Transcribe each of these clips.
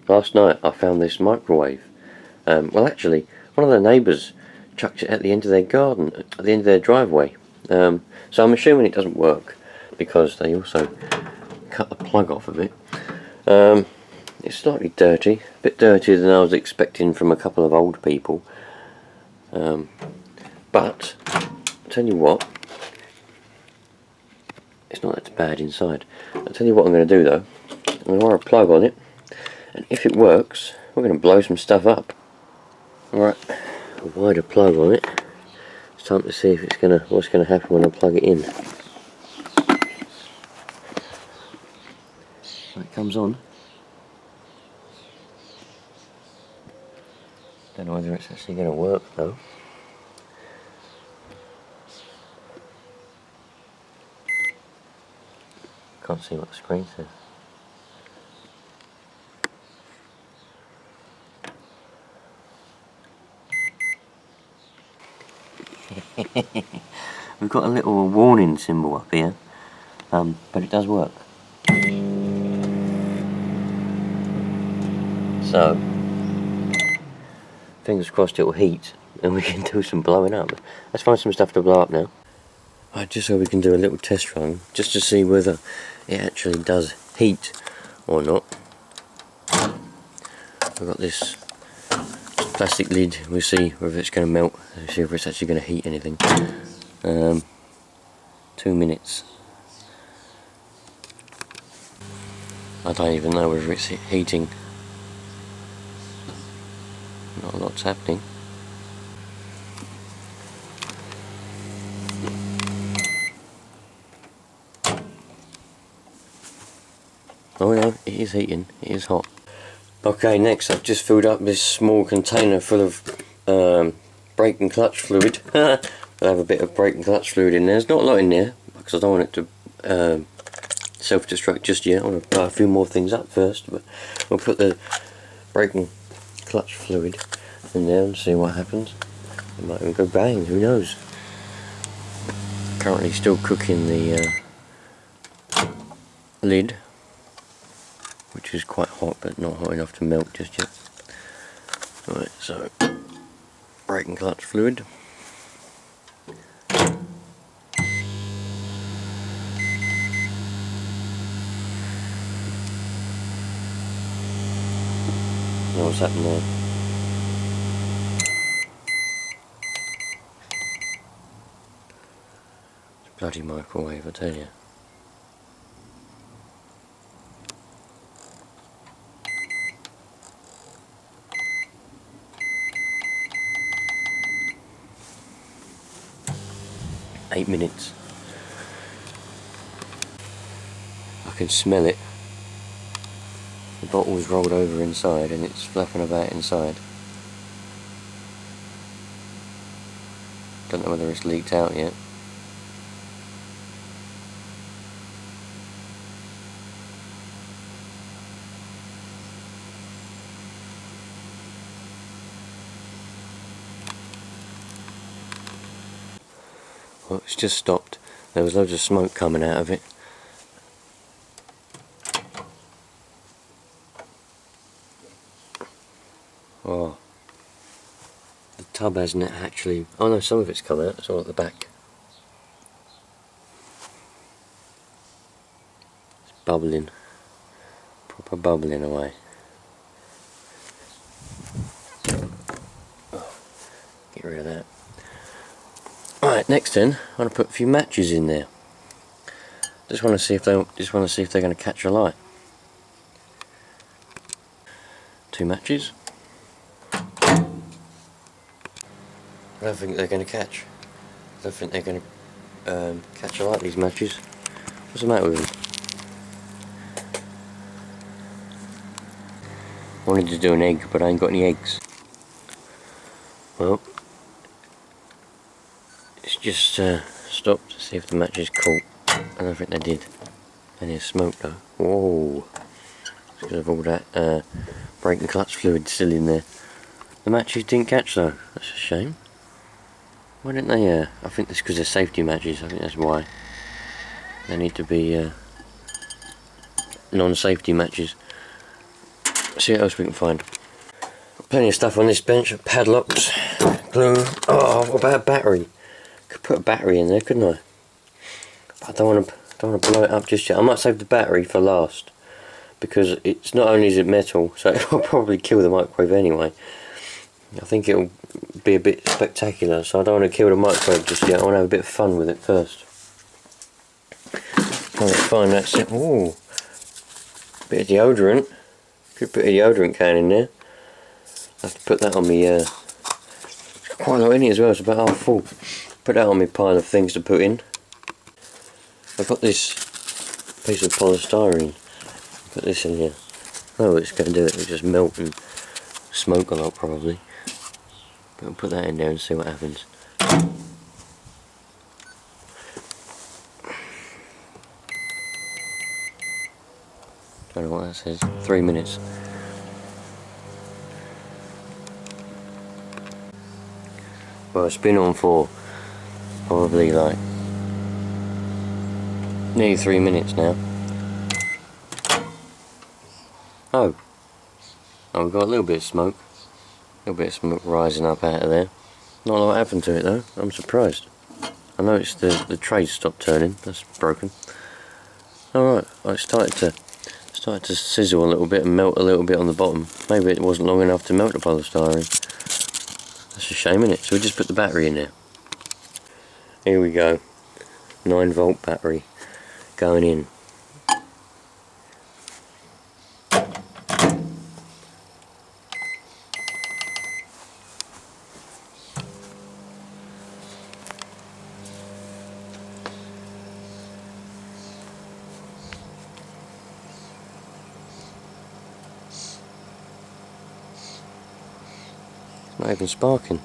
Last night I found this microwave. Well, actually, one of the neighbours chucked it at the end of their garden, at the end of their driveway. So I'm assuming it doesn't work because they also cut the plug off of it. It's slightly dirty, a bit dirtier than I was expecting from a couple of old people. But I'll tell you what, it's not that bad inside. I'll tell you what I'm going to do though. I'm going to wire a plug on it, and if it works, we're going to blow some stuff up. Alright, I've wired a plug on it. It's time to see if it's what's going to happen when I plug it in. So it comes on. Don't know whether it's actually going to work though. Can't see what the screen says. We've got a little warning symbol up here, but it does work. So, fingers crossed it will heat and we can do some blowing up. Let's find some stuff to blow up now. Right, just so we can do a little test run, just to see whether it actually does heat or not. I've got this plastic lid, we'll see whether it's going to melt, we'll see if it's actually going to heat anything. 2 minutes. I don't even know whether it's heating. Not a lot's happening. Oh no, it is heating, it is hot. Okay, next I've just filled up this small container full of brake and clutch fluid. I have a bit of brake and clutch fluid in there. There's not a lot in there because I don't want it to self-destruct just yet. I want to blow a few more things up first, but we'll put the brake and clutch fluid in there and see what happens. It might even go bang, who knows. Currently still cooking the lid, which is quite hot but not hot enough to melt just yet. Right, so brake and clutch fluid. Now what's happened there? It's a bloody microwave, I tell you. Eight minutes. I can smell it. The bottle's rolled over inside and it's flapping about inside. Don't know whether it's leaked out yet. Well, it's just stopped. There was loads of smoke coming out of it. Oh, the tub hasn't actually. Oh no, some of it's come out. It's all at the back. It's bubbling, proper bubbling away. Oh, get rid of that. Right, next then, I'm going to put a few matches in there. Just want to see if they're going to catch a light. 2 matches. I don't think they're going to catch. I don't think they're going to catch a light, these matches. What's the matter with them? I wanted to do an egg, but I ain't got any eggs. Well, it's just stopped to see if the matches caught. I don't think they did. And there's smoke though. Whoa! Because of all that brake and clutch fluid still in there. The matches didn't catch though. That's a shame. Why didn't they? I think that's because they're safety matches. I think that's why. They need to be non-safety matches. See what else we can find. Plenty of stuff on this bench. Padlocks, glue. Oh, what about a battery? Could put a battery in there, couldn't I? But I don't want to blow it up just yet. I might save the battery for last, because it's not only is it metal, so it'll probably kill the microwave anyway. I think it'll be a bit spectacular, so I don't want to kill the microwave just yet. I want to have a bit of fun with it first. Trying to find that set. Ooh, bit of deodorant. Could put a deodorant can in there. I have to put that on me. Quite a lot in it as well. It's about half full. Put that on my pile of things to put in. I've got this piece of polystyrene. Put this in here. Oh, what it's going to do, it will just melt and smoke a lot probably. But I'll put that in there and see what happens. Don't know what that says. 3 minutes. Well, it's been on for probably like nearly 3 minutes now. Oh, we've got a little bit of smoke. A little bit of smoke rising up out of there. Not a lot happened to it though. I'm surprised. I noticed the tray stopped turning. That's broken. Alright, it started to sizzle a little bit and melt a little bit on the bottom. Maybe it wasn't long enough to melt the polystyrene. That's a shame, isn't it? So we just put the battery in there. Here we go. 9-volt battery going in. It's not even sparking.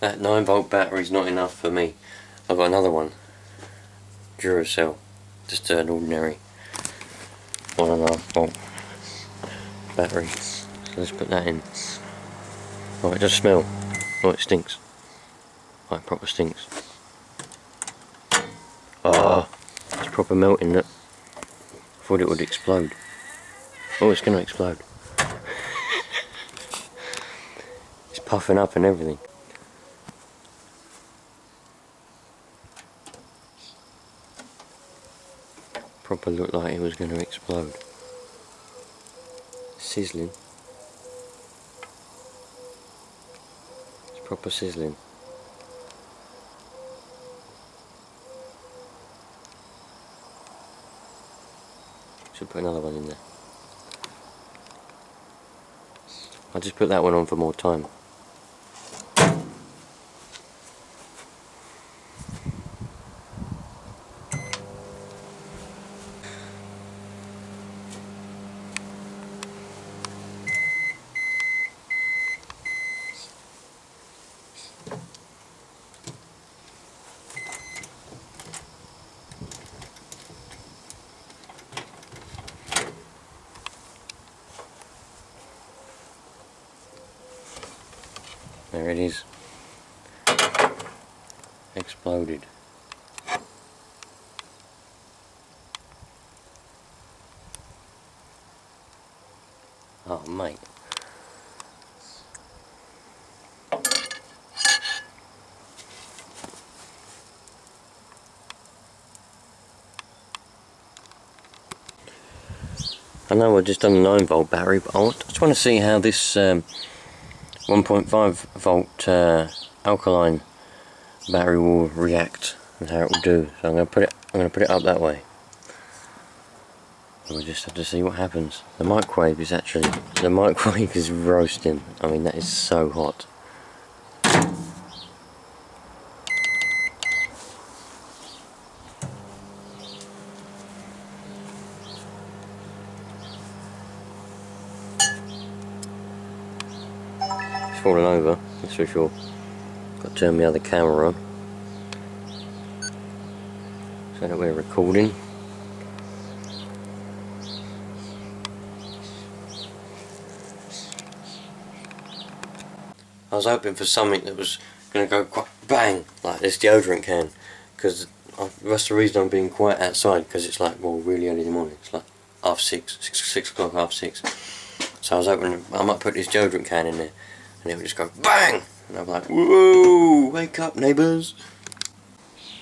That 9-volt battery's not enough for me. I've got another one. Duracell. Just an ordinary 1.5-volt battery. So let's put that in. Oh, it does smell. Oh, it stinks. Oh, it proper stinks. Oh, it's proper melting that. I thought it would explode. Oh, it's going to explode. It's puffing up and everything. Proper looked like it was going to explode. Sizzling. It's proper sizzling. Should put another one in there. I'll just put that one on for more time. There it is. Exploded. Oh, mate. I know I've just done a 9-volt battery, but I just want to see how this 1.5-volt alkaline battery will react and how it will do. So I'm going to put it up that way. We'll just have to see what happens. The microwave is roasting. I mean, that is so hot. It's falling over, that's for sure. Got to turn the other camera on so that we're recording. I was hoping for something that was going to go bang, like this deodorant can, because that's the reason I'm being quiet outside, because it's like, well, really early in the morning. It's like 6 o'clock, 6:30. So I was opening, I might put this deodorant can in there, and it would just go bang, and I'm like, whoa, wake up, neighbours.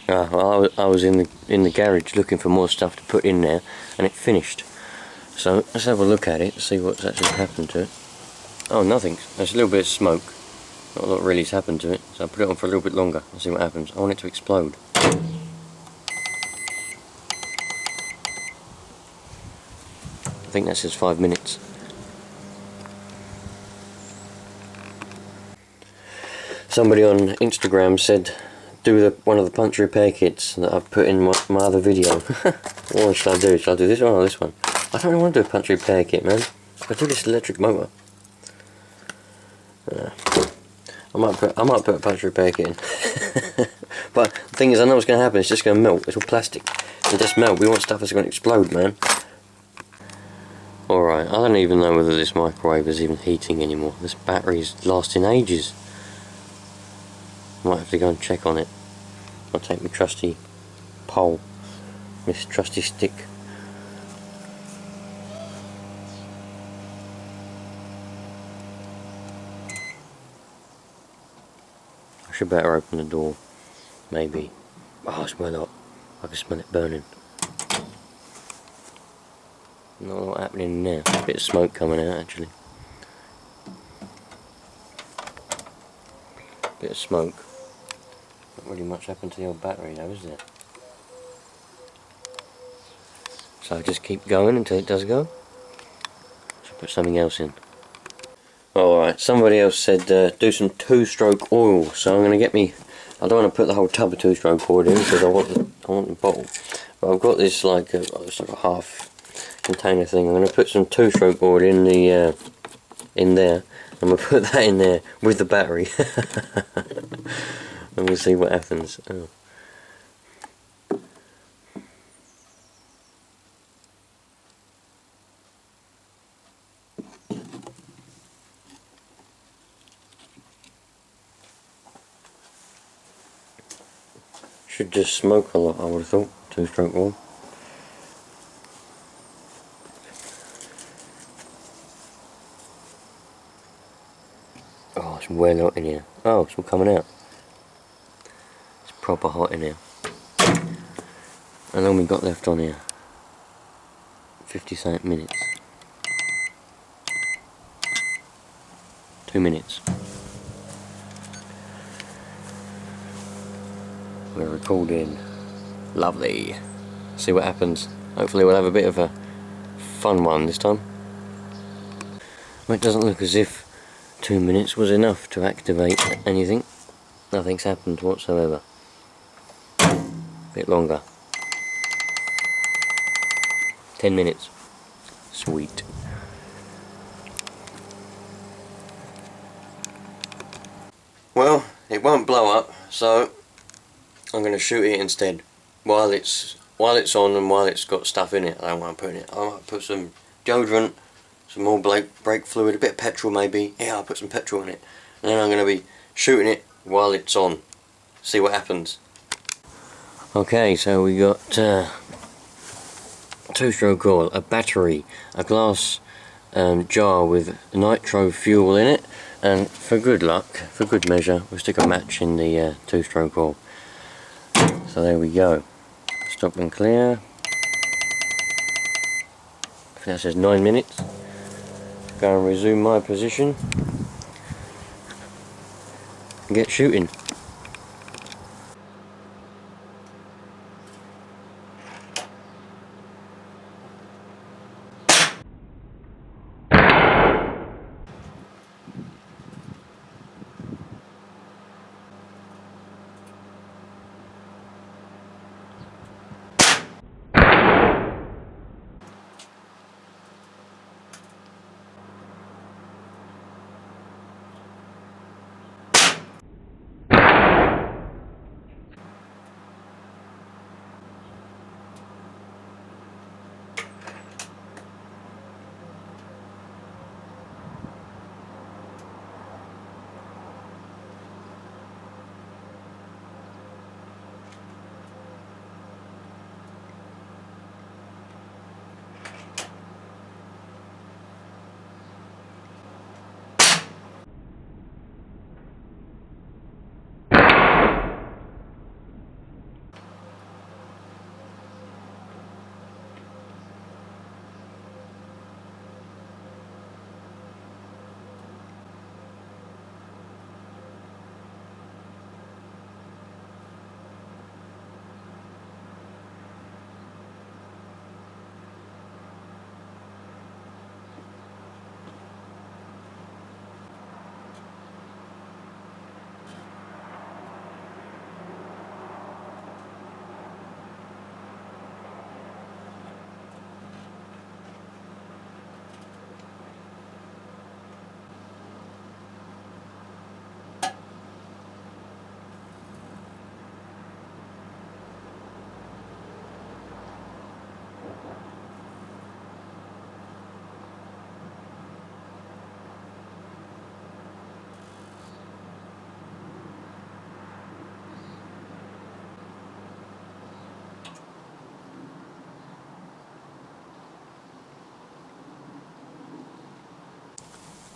Well, I was in the garage looking for more stuff to put in there, and it finished. So let's have a look at it, see what's actually happened to it. Oh, nothing. There's a little bit of smoke. Not a lot really's happened to it, so I'll put it on for a little bit longer and see what happens. I want it to explode. I think that says 5 minutes. Somebody on Instagram said, do one of the punch repair kits that I've put in my other video. What one should I do? Should I do this one or this one? I don't want to do a punch repair kit, man. I do this electric motor. I might put a punch repair kit in. But the thing is, I know what's going to happen. It's just going to melt. It's all plastic. It'll just melt. We want stuff that's going to explode, man. Alright, I don't even know whether this microwave is even heating anymore. This battery's lasting ages. Might have to go and check on it. I'll take my trusty pole, my trusty stick. I should better open the door, maybe. Oh, it's well hot. I can smell it burning. Not a lot happening in there. A bit of smoke coming out, actually. Bit of smoke. Not really much happened to the old battery though, is there? So I just keep going until it does go. Should put something else in. Alright, somebody else said do some 2-stroke oil, so I'm going to get me. I don't want to put the whole tub of 2-stroke oil in because I want the bottle. But I've got this like it's like a half container thing. I'm going to put some 2-stroke oil in the in there. I'm going to put that in there with the battery. And we'll see what happens. Oh. Should just smoke a lot, I would have thought. 2-stroke oil. Oh, it's well hot in here. Oh, it's all coming out. It's proper hot in here. How long we got left on here? 50 minutes. 2 minutes. We're recording. Lovely. See what happens. Hopefully we'll have a bit of a fun one this time. Well, it doesn't look as if 2 minutes was enough to activate anything. Nothing's happened whatsoever. Bit longer. 10 minutes. Sweet. Well, it won't blow up, so I'm going to shoot it instead. While it's on and while it's got stuff in it, I don't want to put in it. I might put some deodorant, some more brake fluid, a bit of petrol maybe. Yeah, I'll put some petrol in it. And then I'm going to be shooting it while it's on. See what happens. Okay, so we got 2-stroke oil, a battery, a glass jar with nitro fuel in it, and for good luck, for good measure, we'll stick a match in the 2-stroke oil. So there we go. Stop and clear. I think that says 9 minutes. Go and resume my position and get shooting.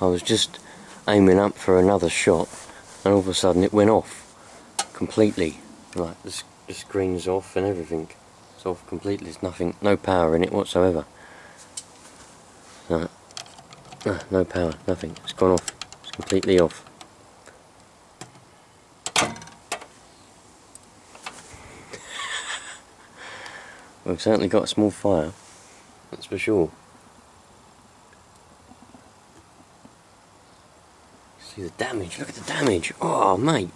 I was just aiming up for another shot, and all of a sudden it went off completely. Like the screen's off and everything. It's off completely. There's nothing, no power in it whatsoever. No power, nothing. It's gone off. It's completely off. We've certainly got a small fire, that's for sure. See the damage, look at the damage. Oh mate,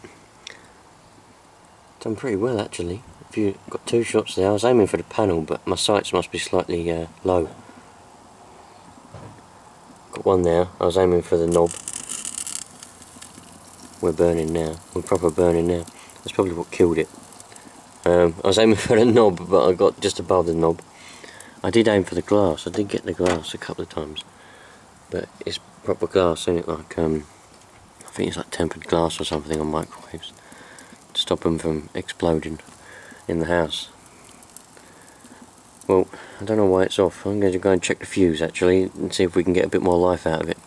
done pretty well actually. If you got 2 shots there, I was aiming for the panel, but my sights must be slightly low. Got one there, I was aiming for the knob. We're burning now, we're proper burning now. That's probably what killed it. I was aiming for the knob, but I got just above the knob. I did aim for the glass, I did get the glass a couple of times. But it's proper glass, isn't it? Like, I think it's like tempered glass or something on microwaves to stop them from exploding in the house. Well, I don't know why it's off. I'm going to go and check the fuse actually and see if we can get a bit more life out of it.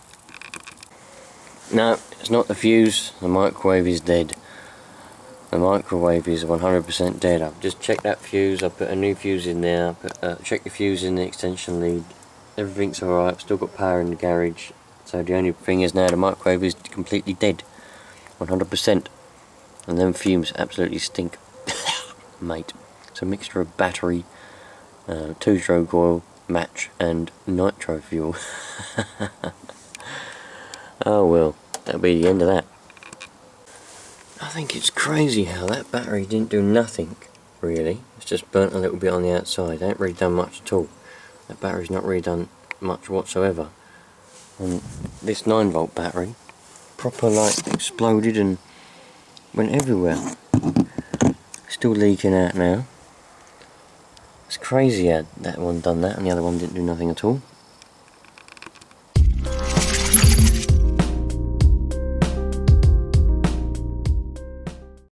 No, it's not the fuse. The microwave is dead. The microwave is 100% dead. I've just checked that fuse. I put a new fuse in there. Checked the fuse in the extension lead. Everything's alright. I've still got power in the garage. So the only thing is now the microwave is completely dead. 100%. And them fumes absolutely stink. Mate. It's a mixture of battery, 2-stroke oil, match and nitro fuel. Oh well, that'll be the end of that. I think it's crazy how that battery didn't do nothing, really. It's just burnt a little bit on the outside. It ain't really done much at all. That battery's not really done much whatsoever. And this 9-volt battery, proper like exploded and went everywhere. Still leaking out now. It's crazy how that one done that and the other one didn't do nothing at all.